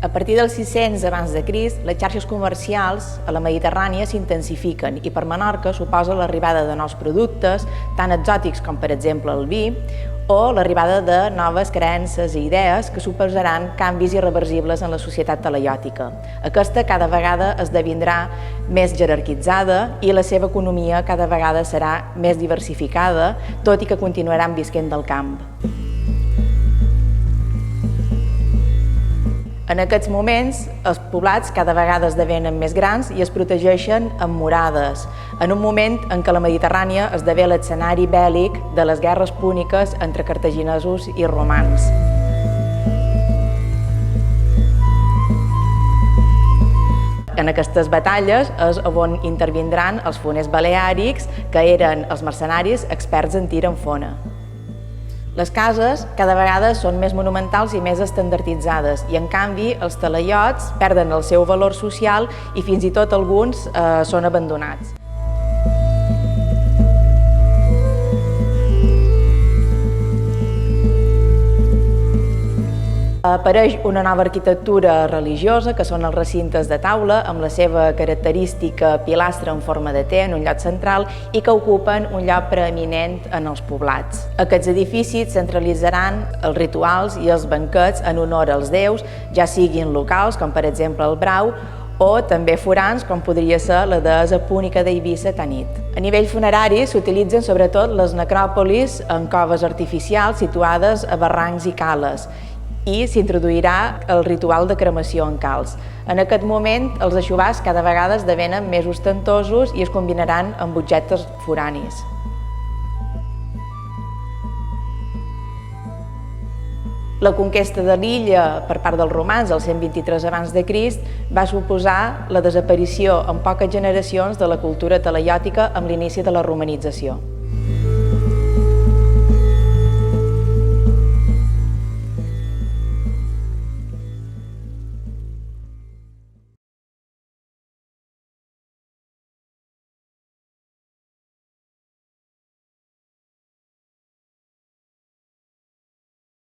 A partir del 600 abans de Crist, les xarxes comercials a la Mediterrània s'intensifiquen i per Menorca suposa l'arribada de nous productes, tant exòtics com per exemple el vi, o l'arribada de noves creences i idees que suposaran canvis irreversibles en la societat talaiòtica. Aquesta cada vegada esdevindrà més jerarquitzada i la seva economia cada vegada serà més diversificada, tot i que continuaran visquent del camp. En aquests moments, els poblats cada vegada esdevenen més grans i es protegeixen amb murades, en un moment en què la Mediterrània esdevé l'escenari bèl·lic de les guerres púniques entre cartaginesos i romans. En aquestes batalles és on intervindran els foners baleàrics, que eren els mercenaris experts en tir amb fona. Les cases cada vegada són més monumentals i més estandarditzades i, en canvi, els talaiots perden el seu valor social i fins i tot alguns són abandonats. Apareix una nova arquitectura religiosa, que són els recintes de taula, amb la seva característica pilastra en forma de T en un lloc central i que ocupen un lloc preeminent en els poblats. Aquests edificis centralitzaran els rituals i els banquets en honor als déus, ja siguin locals, com per exemple el brau, o també forans, com podria ser la deessa púnica d'Eivissa Tanit. A nivell funerari s'utilitzen sobretot les necròpolis en coves artificials situades a barrancs i cales, i s'introduirà el ritual de cremació en calç. En aquest moment, els aixovars cada vegada esdevenen més ostentosos i es combinaran amb objectes foranis. La conquesta de l'illa per part dels romans, el 123 abans de Crist, va suposar la desaparició en poques generacions de la cultura talaiòtica amb l'inici de la romanització.